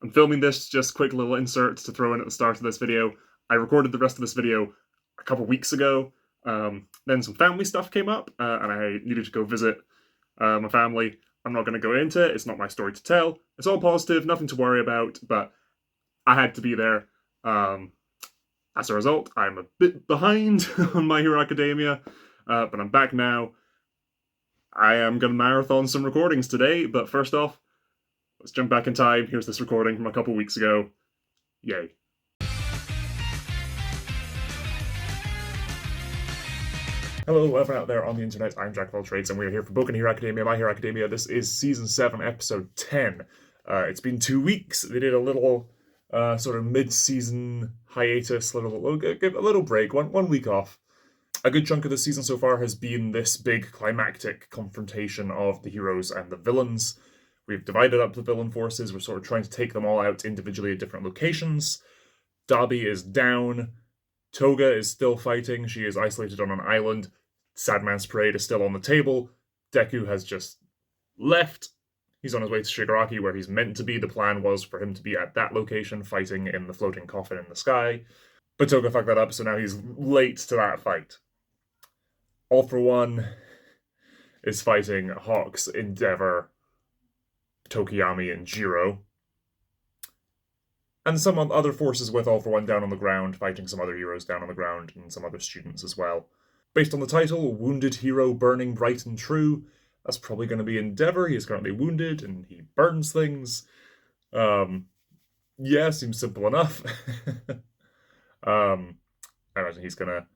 I'm filming this, just quick little inserts to throw in at the start of this video. I recorded the rest of this video a couple weeks ago. Then some family stuff came up, and I needed to go visit my family. I'm not going to go into it. It's not my story to tell. It's all positive, nothing to worry about, but I had to be there. As a result, I'm a bit behind on My Hero Academia, but I'm back now. I am going to marathon some recordings today, but first off, let's jump back in time. Here's this recording from a couple weeks ago. Yay. Hello, everyone out there on the internet. I'm Jack of all trades, and we're here for Boku no Hero Academia, My Hero Academia. This is Season 7, Episode 10. It's been 2 weeks. They did a little sort of mid-season hiatus, give a little break, one week off. A good chunk of the season so far has been this big climactic confrontation of the heroes and the villains. We've divided up the villain forces. We're sort of trying to take them all out individually at different locations. Dabi is down. Toga is still fighting. She is isolated on an island. Sadman's Parade is still on the table. Deku has just left. He's on his way to Shigaraki, where he's meant to be. The plan was for him to be at that location, fighting in the floating coffin in the sky. But Toga fucked that up, so now he's late to that fight. All for One is fighting Hawks, Endeavor, Tokiyami, and Jiro. And some other forces with All for One down on the ground, fighting some other heroes down on the ground, and some other students as well. Based on the title, Wounded Hero Burning Bright and True, that's probably going to be Endeavor. He is currently wounded, and he burns things. Yeah, seems simple enough. I imagine he's going to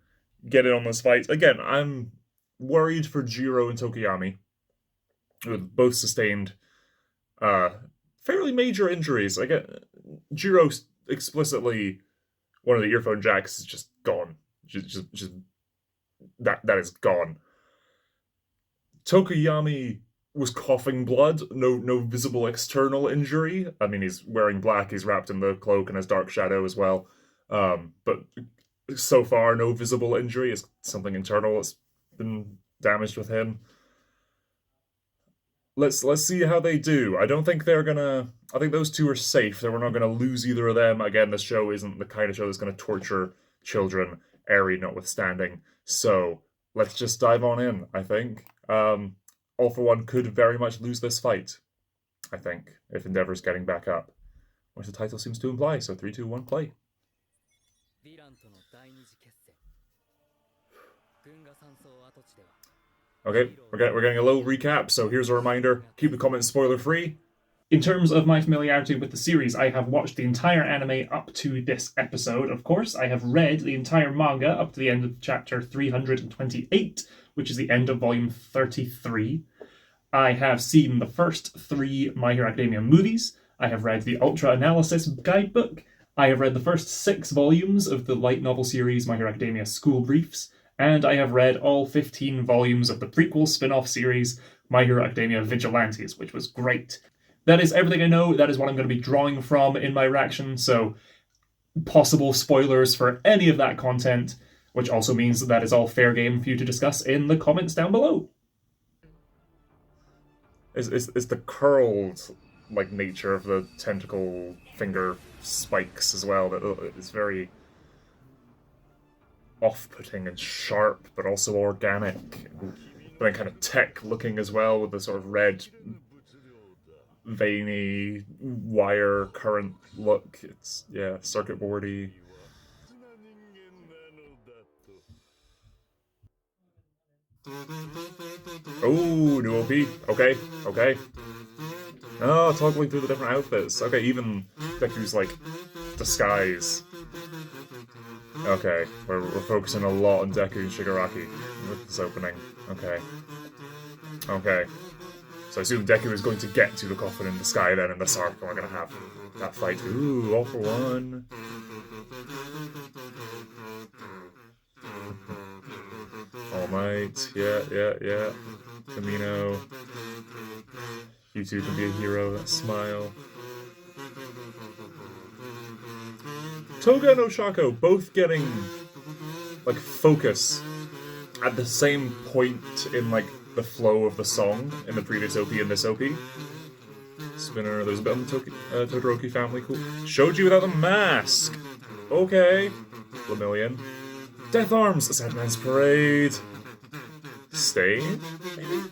get in on this fight. Again, I'm worried for Jiro and Tokiyami, who both sustained fairly major injuries. Jiro explicitly, one of the earphone jacks is just gone. Just that is gone. Tokiyami was coughing blood, no visible external injury. I mean, he's wearing black, he's wrapped in the cloak and has dark shadow as well. But so far, no visible injury. It's something internal that's been damaged with him. Let's see how they do. I don't think they're gonna... I think those two are safe. We're not gonna lose either of them. Again, this show isn't the kind of show that's gonna torture children, Eri notwithstanding. So, let's just dive on in, I think. All for One could very much lose this fight, I think, if Endeavor's getting back up. Which the title seems to imply, so 3, 2, 1, play. Okay, we're getting a little recap, so here's a reminder. Keep the comments spoiler-free. In terms of my familiarity with the series, I have watched the entire anime up to this episode, of course. I have read the entire manga up to the end of chapter 328, which is the end of volume 33. I have seen the first 3 My Hero Academia movies. I have read the Ultra Analysis guidebook. I have read the first 6 volumes of the light novel series My Hero Academia School Briefs. And I have read all 15 volumes of the prequel spin-off series My Hero Academia Vigilantes, which was great. That is everything I know. That is what I'm going to be drawing from in my reaction, so possible spoilers for any of that content, which also means that is all fair game for you to discuss in the comments down below. Is the curled nature of the tentacle finger spikes as well that is very off-putting and sharp, but also organic, but then kind of tech-looking as well, with the sort of red, veiny, wire current look. It's, yeah, circuit boardy. Oh, new OP. Okay. Oh, toggling through the different outfits. Okay, even Deku's, disguise. Okay, we're focusing a lot on Deku and Shigaraki with this opening. Okay. So I assume Deku is going to get to the coffin in the sky then in this arc, and we're going to have that fight. Ooh, All for One. All Might, yeah. Camino. You two can be a hero, that smile. Toga and Oshako both getting, focus at the same point in, the flow of the song in the previous OP and this OP. It's spinner. There's a bit on the Todoroki family. Cool. Shoji without the mask. Okay. Lemillion. Death Arms. Sad Man's Parade. Stage, maybe?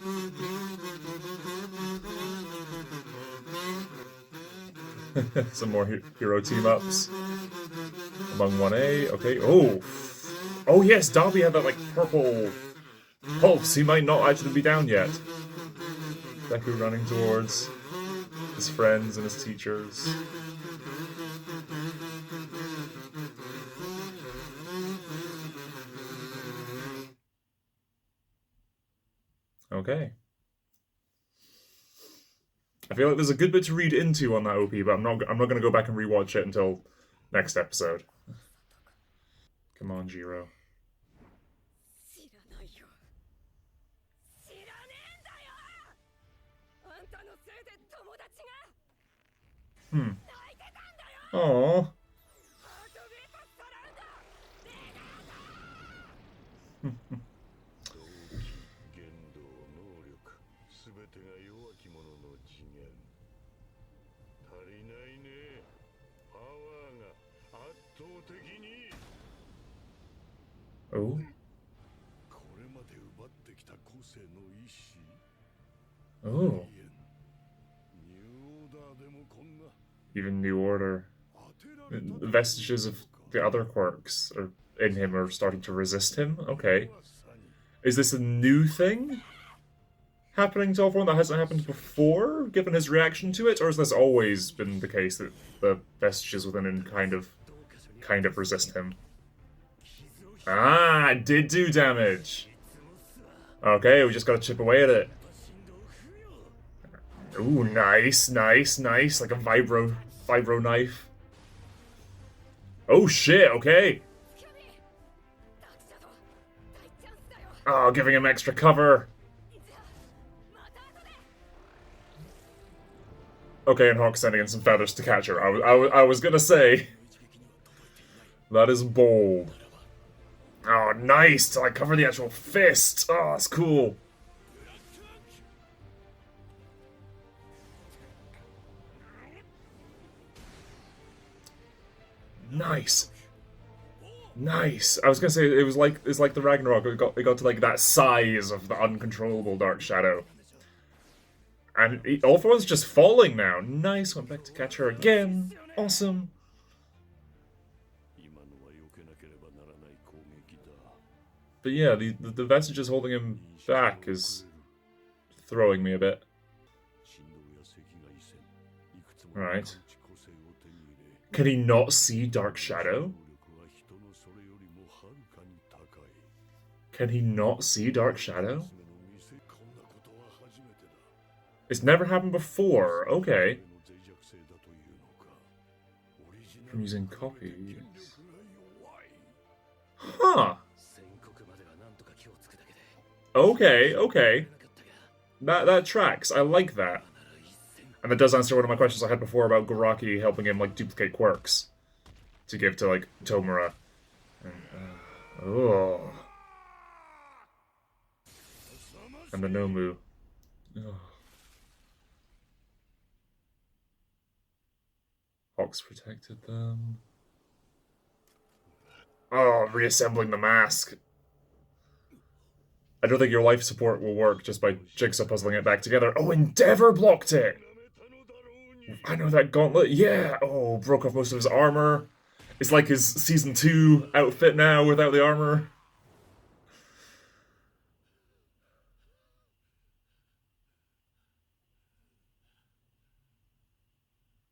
Some more hero team-ups. Among 1A. Okay. Oh. Oh yes, Darby had that like purple pulse. He might not actually be down yet. Deku running towards his friends and his teachers. Okay. I feel like there's a good bit to read into on that OP, but I'm not going to go back and rewatch it until next episode. Come on, Jiro. Aww. Oh. Oh. Even New Order. The vestiges of the other quirks are in him are starting to resist him? Okay. Is this a new thing happening to everyone that hasn't happened before, given his reaction to it? Or has this always been the case that the vestiges within him kind of resist him? Ah, it did do damage! Okay, we just gotta chip away at it. Ooh, nice, nice, nice. Like a vibro knife. Oh shit, okay. Oh, giving him extra cover. Okay, and Hawk sending in some feathers to catch her. I was gonna say. That is bold. Oh, nice! To like cover the actual fist. Oh, that's cool. Nice. Nice. I was gonna say it's like the Ragnarok. It got to like that size of the uncontrollable Dark Shadow, and all for one's just falling now. Nice. Went back to catch her again. Awesome. But yeah, the vestiges holding him back is throwing me a bit. Right. Can he not see Dark Shadow? Can he not see Dark Shadow? It's never happened before. Okay. From using copies. Huh. Okay, okay. That tracks. I like that. And that does answer one of my questions I had before about Goraki helping him, like, duplicate quirks to give to, like, Tomura. Oh. And the Nomu. Oh. Hawks protected them. Oh, reassembling the mask. I don't think your life support will work just by Jigsaw puzzling it back together. Oh, Endeavor blocked it! I know that gauntlet, yeah! Oh, broke off most of his armor. It's like his Season 2 outfit now without the armor.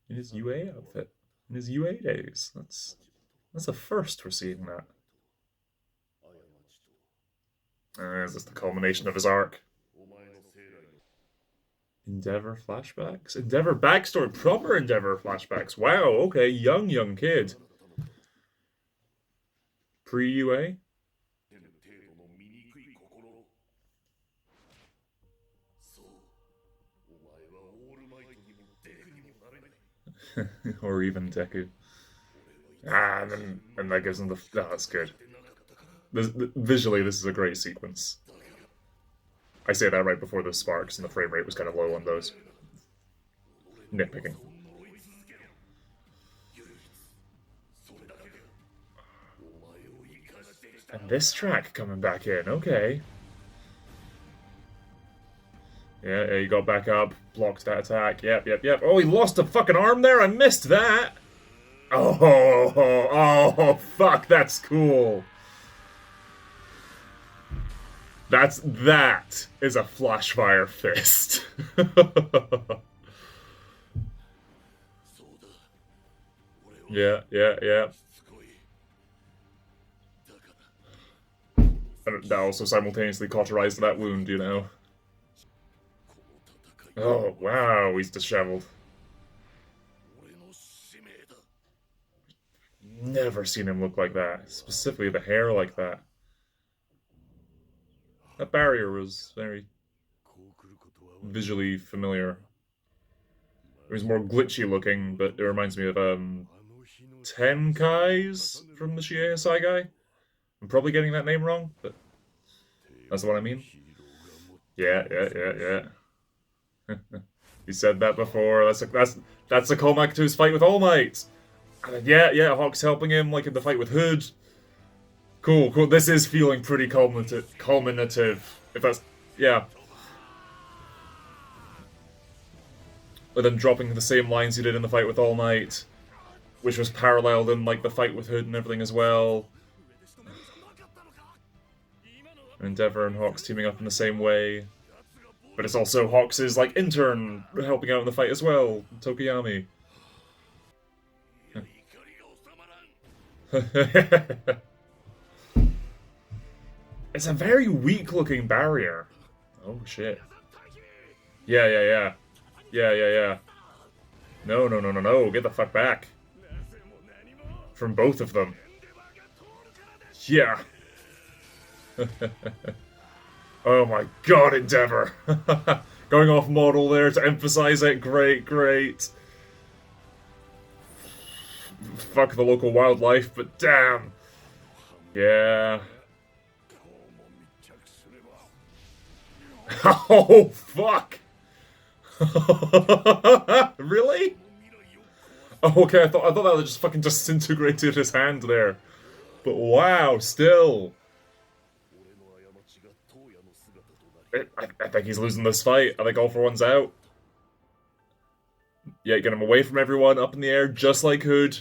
In his UA outfit. In his UA days. That's a first we're seeing that. Is this the culmination of his arc? Endeavor flashbacks? Endeavor backstory? Proper Endeavor flashbacks. Wow, okay, young kid. Pre-UA? Or even Deku. Ah, and that gives him the... Oh, that's good. Visually, this is a great sequence. I say that right before the sparks, and the frame rate was kind of low on those. nitpicking. And this track coming back in, okay. Yeah, he got back up, blocked that attack. Yep. Oh, he lost a fucking arm there? I missed that! Oh, fuck, that's cool. That is a flashfire fist. Yeah. And that also simultaneously cauterized that wound, you know. Oh, wow, he's disheveled. Never seen him look like that. Specifically the hair like that. That barrier was very visually familiar. It was more glitchy looking, but it reminds me of 10 Kais from the Shiei Saigai. I'm probably getting that name wrong, but that's what I mean. Yeah. He said that before. That's a callback to his fight with All Might. And yeah, Hawk's helping him, like in the fight with Hood. Cool. This is feeling pretty culminative. If that's... yeah. But then dropping the same lines he did in the fight with All Might, which was paralleled in, like, the fight with Hood and everything as well. Endeavor and Hawks teaming up in the same way. But it's also Hawks' like intern helping out in the fight as well, Tokuyami. It's a very weak looking barrier. Oh shit. Yeah. No. Get the fuck back. From both of them. Yeah. Oh my god, Endeavor! Going off model there to emphasize it. Great. Fuck the local wildlife, but damn. Yeah. Oh, fuck! Really? Oh, okay, I thought that was just fucking disintegrated his hand there. But wow, still. I think he's losing this fight. I think All for One's out. Yeah, get him away from everyone, up in the air, just like Hood.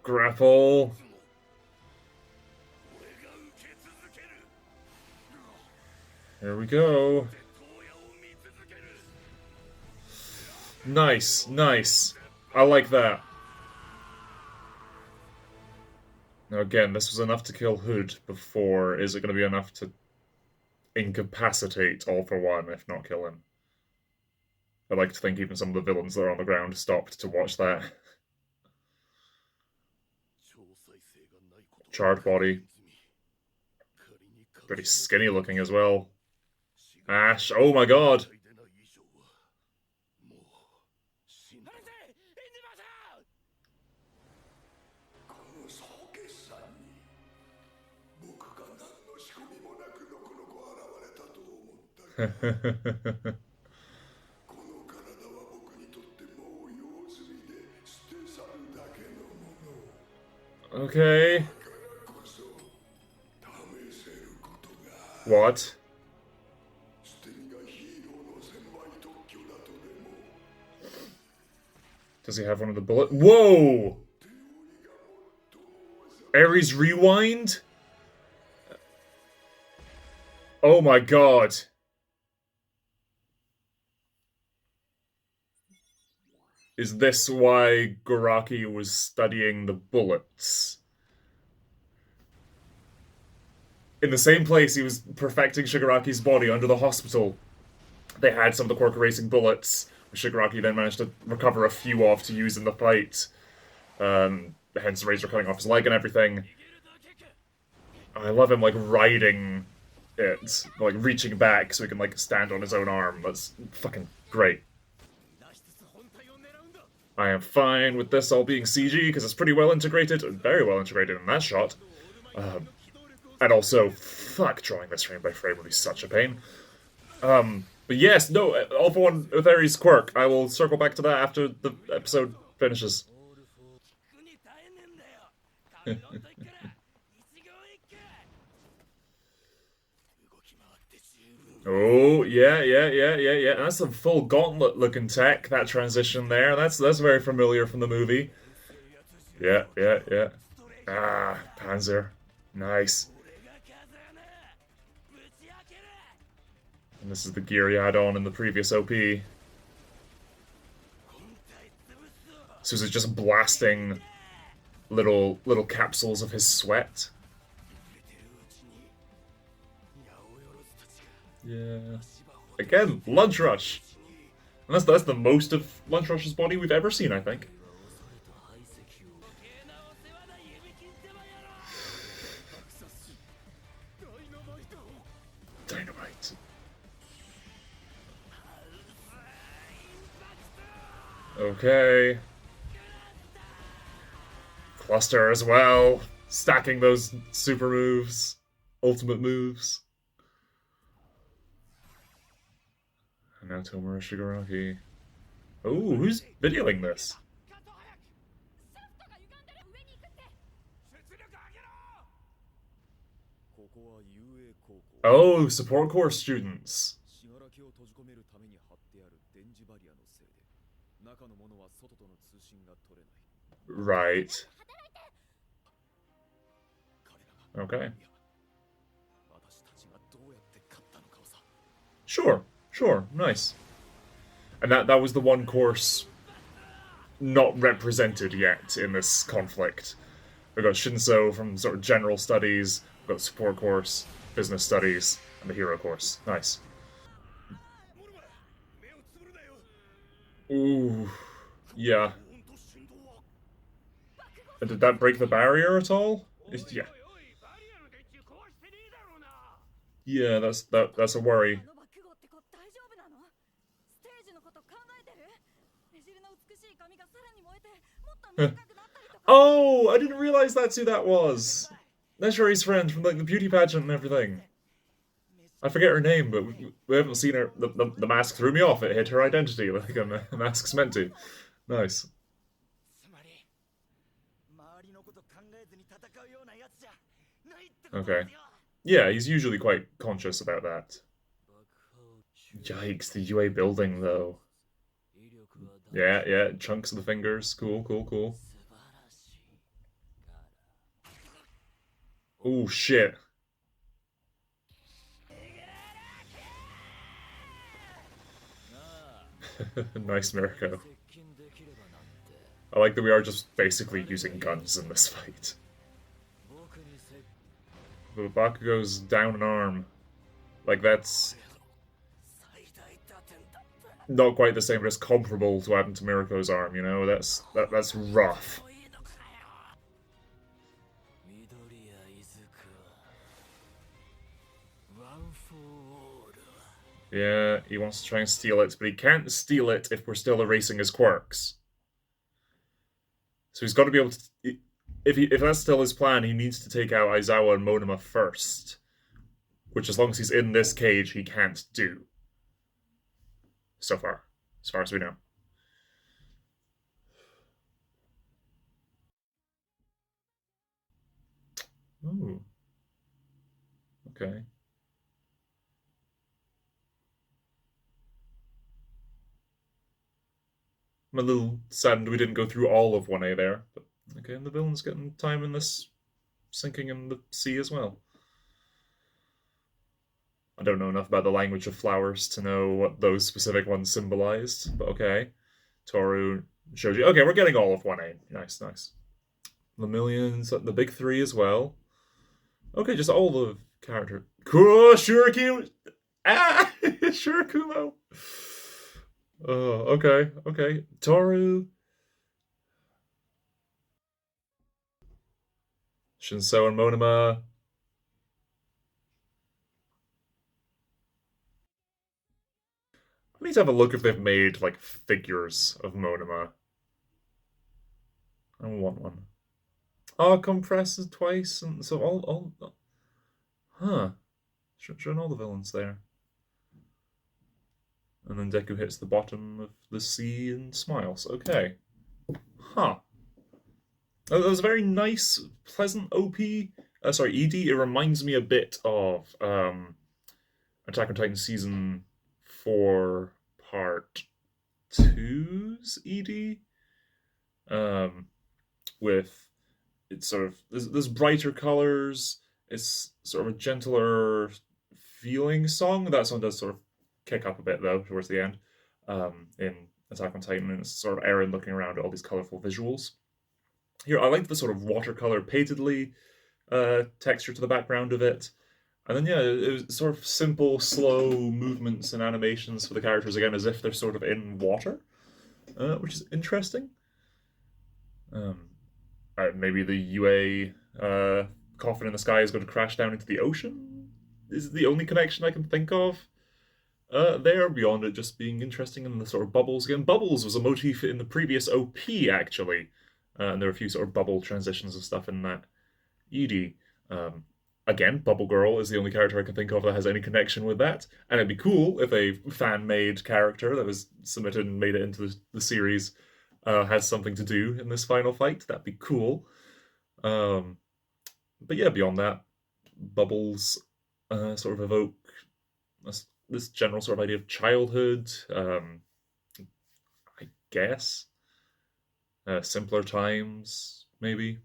Grapple. There we go. Nice. I like that. Now again, this was enough to kill Hood before. Is it going to be enough to incapacitate All for One, if not kill him? I like to think even some of the villains that are on the ground stopped to watch that. Charred body. Pretty skinny looking as well. Ash, oh my god! Okay. What? Does he have one of the bullets? Whoa! Ares Rewind? Oh my god. Is this why Goraki was studying the bullets? In the same place he was perfecting Shigaraki's body under the hospital, they had some of the Quirk Erasing bullets, which Shigaraki then managed to recover a few of to use in the fight. Hence the razor cutting off his leg and everything. I love him, like, riding it, like, reaching back so he can, like, stand on his own arm. That's fucking great. I am fine with this all being CG, because it's pretty well integrated, very well integrated in that shot. And also, fuck, drawing this frame by frame would be such a pain. But yes, no, all for one with Ares' quirk. I will circle back to that after the episode finishes. Oh, yeah. That's a full gauntlet-looking tech, that transition there. That's very familiar from the movie. Yeah. Ah, Panzer. Nice. And this is the gear he had on in the previous OP. So is it just blasting little capsules of his sweat? Yeah. Again, Lunch Rush. And that's the most of Lunch Rush's body we've ever seen, I think. Dynamite. Okay. Cluster as well. Stacking those super moves. Ultimate moves. And now Tomura Shigaraki. Oh, who's videoing this? Oh, support course students. Right. Okay. Sure, nice. And that was the one course not represented yet in this conflict. We've got Shinso from sort of general studies, we've got support course, business studies, and the hero course. Nice. Ooh, yeah. And did that break the barrier at all? Yeah. Yeah, that's a worry. Oh, I didn't realize that's who that was. That's Sherry's friend from like the beauty pageant and everything. I forget her name, but we haven't seen her. The mask threw me off. It hid her identity like a mask's meant to. Nice. Okay. Yeah, he's usually quite conscious about that. Yikes, the UA building, though. Yeah, chunks of the fingers. Cool. Oh, shit. Nice, Mirko. I like that we are just basically using guns in this fight. But Bakugo's down an arm. Like, that's not quite the same, but it's comparable to what happened to Mirko's arm, you know? That's rough. Yeah, he wants to try and steal it, but he can't steal it if we're still erasing his quirks. So he's got to be able to... If that's still his plan, he needs to take out Aizawa and Monoma first. Which, as long as he's in this cage, he can't do. So far. As far as we know. Ooh. Okay. I'm a little saddened we didn't go through all of 1A there. But okay, and the villain's getting time in this sinking in the sea as well. I don't know enough about the language of flowers to know what those specific ones symbolized, but okay. Toru, Shoji. Okay, we're getting all of 1A. Nice. Lemillions, the big three as well. Okay, just all the character. Cool, Shuriken! Ah! Shurikumo! Oh, okay. Toru. Shinso and Monoma. I need to have a look if they've made, like, figures of Monoma. I want one. Oh, compresses twice, and so all Huh. Showing all the villains there. And then Deku hits the bottom of the sea and smiles. Okay. Huh. That was a very nice, pleasant OP. Sorry, ED. It reminds me a bit of Attack on Titan Season 4 Part Two's ED. With it's sort of there's brighter colors. It's sort of a gentler feeling song. That song does sort of kick up a bit though towards the end. In Attack on Titan, and it's sort of Eren looking around at all these colorful visuals. Here, I like the sort of watercolor paintedly texture to the background of it. And then, yeah, it was sort of simple, slow movements and animations for the characters, again, as if they're sort of in water, which is interesting. Maybe the UA coffin in the sky is going to crash down into the ocean? Is the only connection I can think of. There, beyond it just being interesting, and the sort of bubbles again. Bubbles was a motif in the previous OP, actually. And there were a few sort of bubble transitions and stuff in that ED. Again, Bubble Girl is the only character I can think of that has any connection with that. And it'd be cool if a fan-made character that was submitted and made it into the series has something to do in this final fight. That'd be cool. But yeah, beyond that, Bubbles sort of evoke this general sort of idea of childhood, I guess. Simpler times, maybe.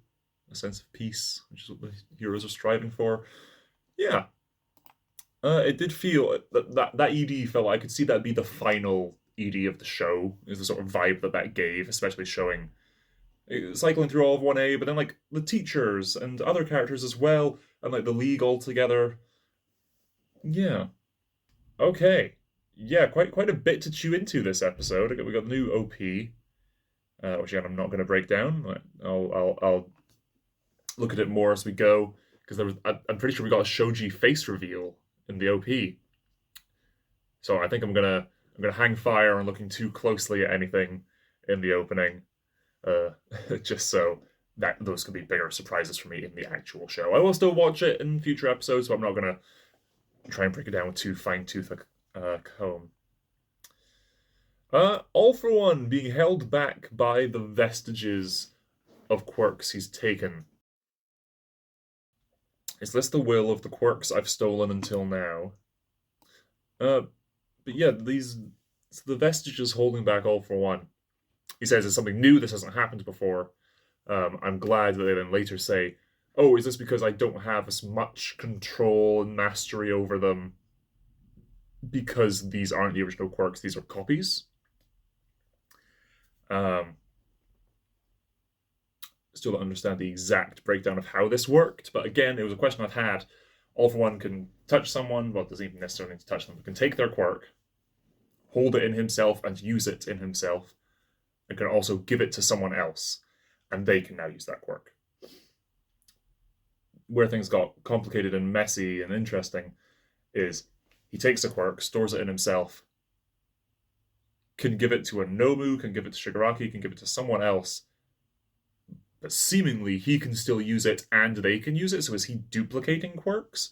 A sense of peace, which is what the heroes are striving for. Yeah. It did feel that ED felt like I could see that be the final ED of the show, is the sort of vibe that gave, especially showing cycling through all of 1A, but then like the teachers and other characters as well, and like the league all together. Yeah. Okay. Yeah, quite a bit to chew into this episode. We got the new OP, which again I'm not going to break down. I'll look at it more as we go, because I'm pretty sure we got a Shoji face reveal in the OP. So I think I'm gonna hang fire on looking too closely at anything in the opening, just so that those could be bigger surprises for me in the actual show. I will still watch it in future episodes, so I'm not gonna try and break it down with too fine-tooth a comb. All for One being held back by the vestiges of quirks he's taken. Is this the will of the quirks I've stolen until now? But yeah, the vestiges holding back All for One. He says it's something new, this hasn't happened before. I'm glad that they then later say, oh, is this because I don't have as much control and mastery over them because these aren't the original quirks, these are copies? Still don't understand the exact breakdown of how this worked, but again, it was a question I've had. All for One can touch someone, well, doesn't even necessarily need to touch them, but can take their quirk, hold it in himself, and use it in himself, and can also give it to someone else, and they can now use that quirk. Where things got complicated and messy and interesting is he takes a quirk, stores it in himself, can give it to a Nomu, can give it to Shigaraki, can give it to someone else, but seemingly he can still use it and they can use it, so is he duplicating quirks?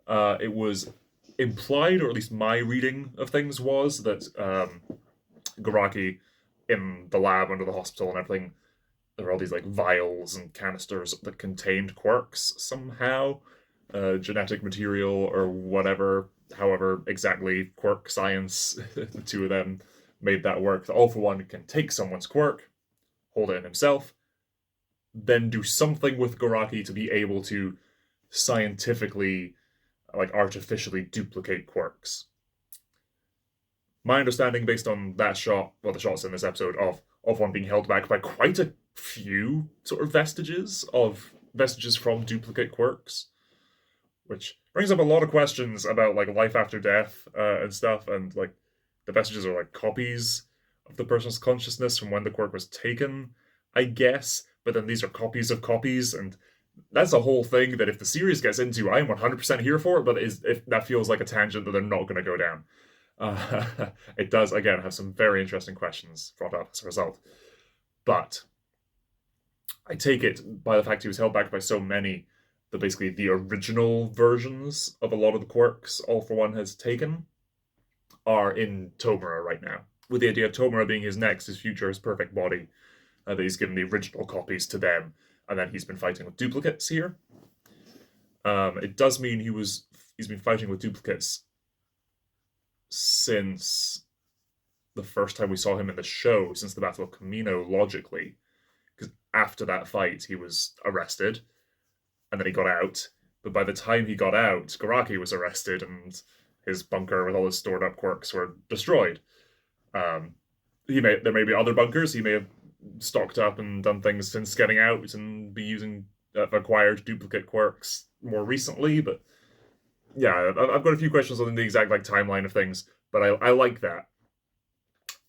It was implied, or at least my reading of things was, that Garaki, in the lab under the hospital and everything, there were all these like vials and canisters that contained quirks somehow, genetic material or whatever, however exactly quirk science, the two of them made that work. All for One can take someone's quirk, hold it in himself, then do something with Garaki to be able to scientifically, like artificially duplicate quirks. My understanding, based on that shot, well, the shots in this episode of One being held back by quite a few sort of vestiges from duplicate quirks, which brings up a lot of questions about like life after death and stuff, and like the vestiges are like copies of the person's consciousness from when the quirk was taken, I guess, but then these are copies of copies, and that's a whole thing that if the series gets into, I'm 100% here for it, but if that feels like a tangent that they're not going to go down. It does, again, have some very interesting questions brought up as a result. But I take it, by the fact he was held back by so many, that basically the original versions of a lot of the quirks All For One has taken are in Tomura right now. With the idea of Tomura being his next, his future, his perfect body, that he's given the original copies to them, and then he's been fighting with duplicates here. It does mean he's been fighting with duplicates since the first time we saw him in the show, since the Battle of Kamino, logically. Because after that fight, he was arrested, and then he got out. But by the time he got out, Garaki was arrested, and his bunker with all his stored up quirks were destroyed. There may be other bunkers. He may have stocked up and done things since getting out, and be using acquired duplicate quirks more recently. But yeah, I've got a few questions on the exact timeline of things, but I like that.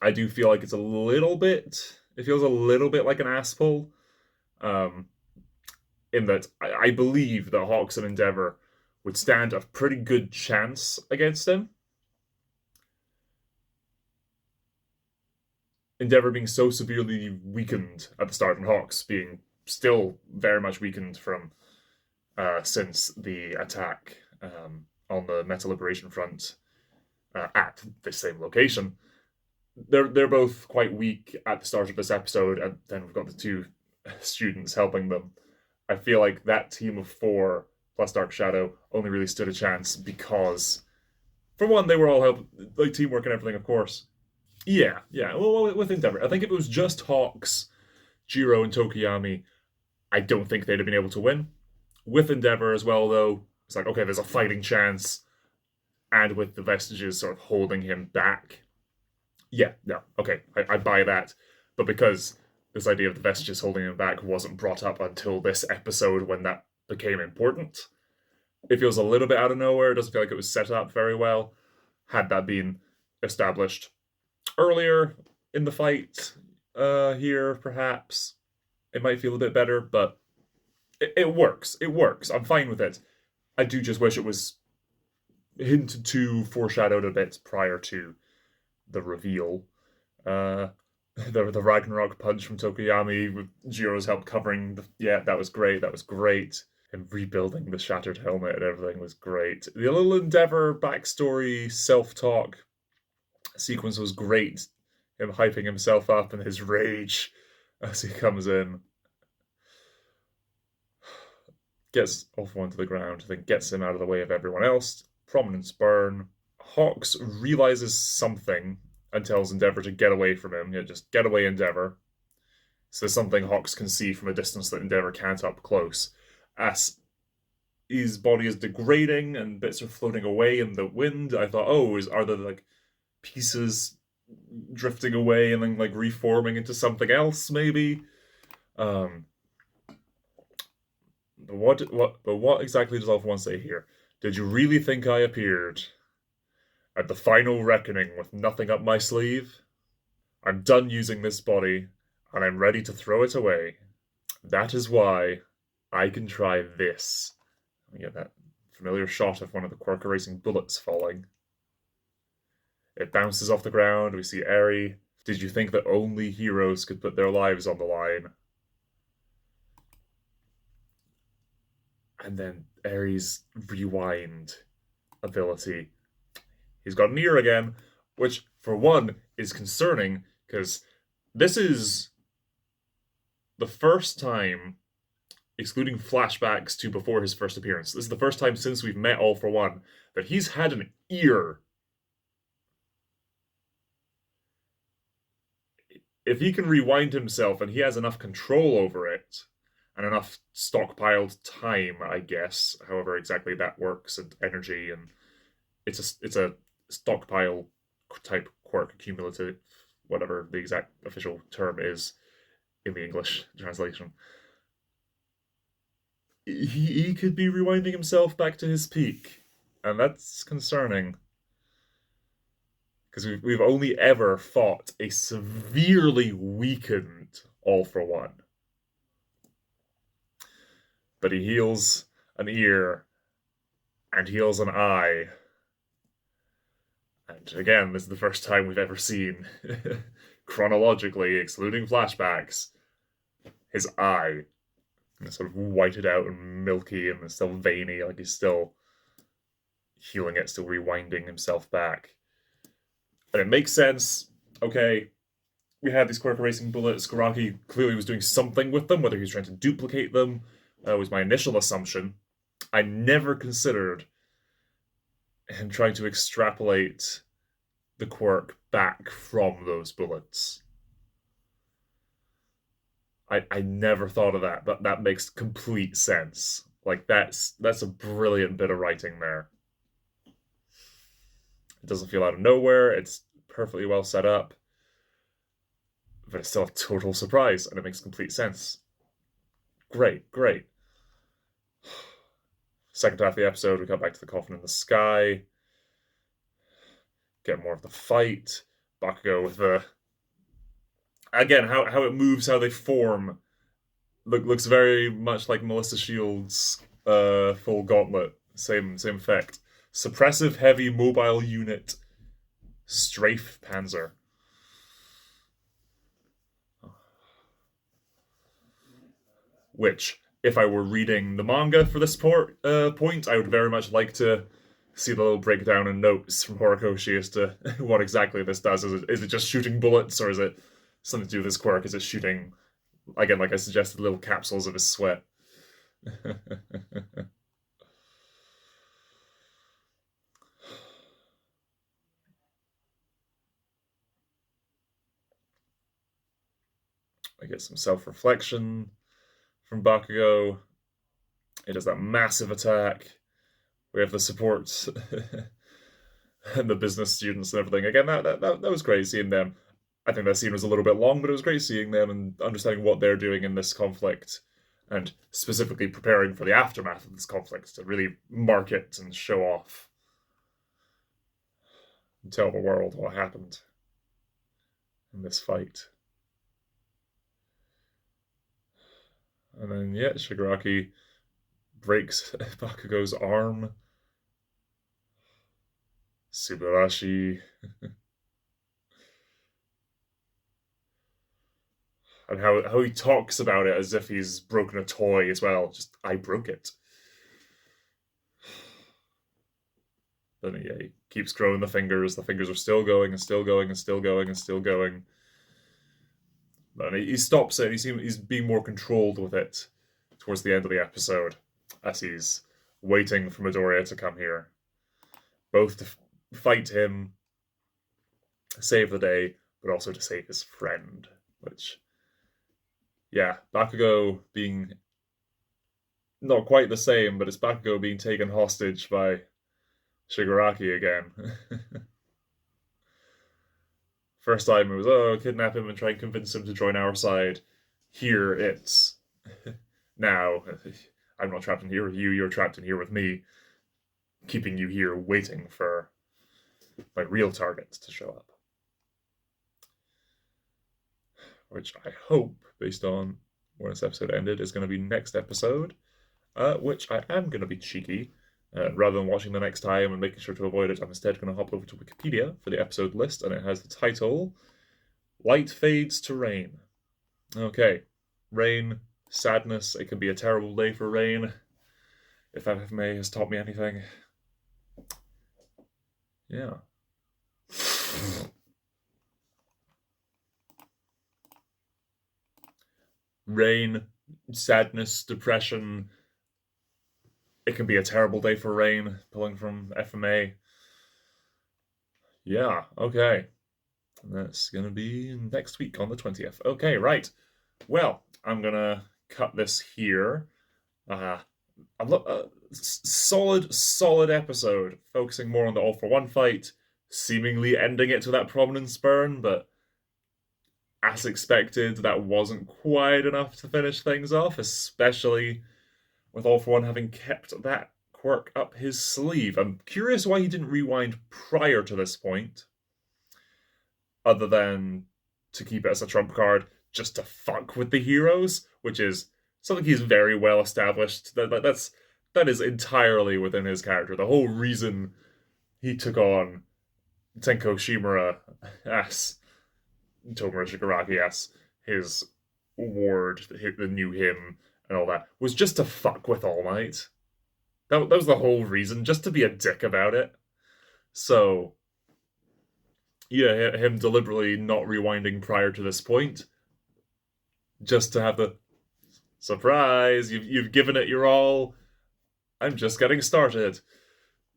I do feel like it feels a little bit like an ass pull, in that I believe that Hawks and Endeavor would stand a pretty good chance against him. Endeavor being so severely weakened at the start, and Hawks being still very much weakened from since the attack on the Meta Liberation Front at the same location. They're both quite weak at the start of this episode, and then we've got the two students helping them. I feel like that team of 4 plus Dark Shadow only really stood a chance because, for one, they were all teamwork and everything, of course. Yeah. Well, with Endeavor, I think if it was just Hawks, Jiro, and Tokiyami, I don't think they'd have been able to win. With Endeavor as well, though, it's like, okay, there's a fighting chance, and with the Vestiges sort of holding him back, yeah, no, okay, I buy that. But because this idea of the Vestiges holding him back wasn't brought up until this episode when that became important, it feels a little bit out of nowhere. It doesn't feel like it was set up very well. Had that been established earlier in the fight here, perhaps, it might feel a bit better, but it works. It works. I'm fine with it. I do just wish it was hinted to, foreshadowed a bit prior to the reveal. The Ragnarok punch from Tokiyami with Jiro's help covering that was great. That was great. And rebuilding the shattered helmet and everything was great. The little Endeavor backstory self-talk sequence was great. Him hyping himself up and his rage as he comes in. Gets All For One to the ground, then gets him out of the way of everyone else. Prominence burn. Hawks realizes something and tells Endeavor to get away from him. Yeah, just get away, Endeavor. So there's something Hawks can see from a distance that Endeavor can't up close. As his body is degrading and bits are floating away in the wind, I thought, are there pieces drifting away and then reforming into something else, maybe? But what exactly does All For One say here? Did you really think I appeared at the final reckoning with nothing up my sleeve? I'm done using this body, and I'm ready to throw it away. That is why I can try this. We get that familiar shot of one of the quirk erasing bullets falling. It bounces off the ground. We see Eri. Did you think that only heroes could put their lives on the line? And then Eri's rewind ability. He's got an ear again, which, for one, is concerning, because this is the first time, excluding flashbacks to before his first appearance, this is the first time since we've met All For One that he's had an ear. If he can rewind himself and he has enough control over it, and enough stockpiled time, I guess, however exactly that works, and energy, and it's a stockpile type quirk, cumulative, whatever the exact official term is in the English translation. He could be rewinding himself back to his peak, and that's concerning. Because we've only ever fought a severely weakened All For One. But he heals an ear and heals an eye. And again, this is the first time we've ever seen, chronologically, excluding flashbacks, his eye And it's sort of whited out and milky, and it's still veiny, like he's still healing it, still rewinding himself back. And it makes sense. Okay, we had these quirk erasing bullets. Garaki clearly was doing something with them, whether he was trying to duplicate them, was my initial assumption. I never considered him trying to extrapolate the quirk back from those bullets. I never thought of that, but that makes complete sense. Like that's a brilliant bit of writing there. It doesn't feel out of nowhere. It's perfectly well set up, but it's still a total surprise, and it makes complete sense. Great, great. Second half of the episode, we cut back to the coffin in the sky. Get more of the fight. Bakugo with the again how it moves, how they form. Looks very much like Melissa Shields' full gauntlet. Same effect. Suppressive heavy mobile unit. Strafe Panzer. Which, if I were reading the manga for this point, I would very much like to see the little breakdown and notes from Horikoshi as to what exactly this does. Is it just shooting bullets, or is it something to do with his quirk? Is it shooting, again, like I suggested, little capsules of his sweat? I get some self-reflection from Bakugo. He does that massive attack. We have the support and the business students and everything. Again, that was great seeing them. I think that scene was a little bit long, but it was great seeing them and understanding what they're doing in this conflict, and specifically preparing for the aftermath of this conflict to really market and show off and tell the world what happened in this fight. And then, yeah, Shigaraki breaks Bakugo's arm. Subarashi. And how he talks about it as if he's broken a toy as well. Just, I broke it. Then he keeps growing the fingers. The fingers are still going and still going and still going and still going. And he stops it. He's being more controlled with it towards the end of the episode, as he's waiting for Midoriya to come here, both to fight him, save the day, but also to save his friend. Which, yeah, Bakugo being not quite the same, but it's Bakugo being taken hostage by Shigaraki again. First time it was, kidnap him and try and convince him to join our side. Here it's, now, I'm not trapped in here with you, you're trapped in here with me, keeping you here waiting for my real targets to show up. Which I hope, based on where this episode ended, is going to be next episode, which I am going to be cheeky. Rather than watching the next time and making sure to avoid it, I'm instead going to hop over to Wikipedia for the episode list, and it has the title, Light Fades to Rain. Okay, rain, sadness, it can be a terrible day for rain, if FFMA has taught me anything. Yeah. Rain, sadness, depression. It can be a terrible day for rain, pulling from FMA. Yeah, okay. That's going to be next week on the 20th. Okay, right. Well, I'm going to cut this here. Solid episode, focusing more on the All for One fight, seemingly ending it to that prominence burn, but as expected, that wasn't quite enough to finish things off, especially with All for One having kept that quirk up his sleeve. I'm curious why he didn't rewind prior to this point, other than to keep it as a trump card, just to fuck with the heroes, which is something he's very well established. That is entirely within his character. The whole reason he took on Tenko Shimura as Tomura Shigaraki as his ward, the new him, and all that was just to fuck with All Might. That was the whole reason, just to be a dick about it. So, yeah, him deliberately not rewinding prior to this point, just to have the surprise, you've given it your all. I'm just getting started.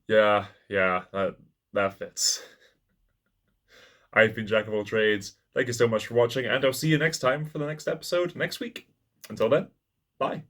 Yeah, that fits. I've been Jack of all trades. Thank you so much for watching, and I'll see you next time for the next episode next week. Until then, bye.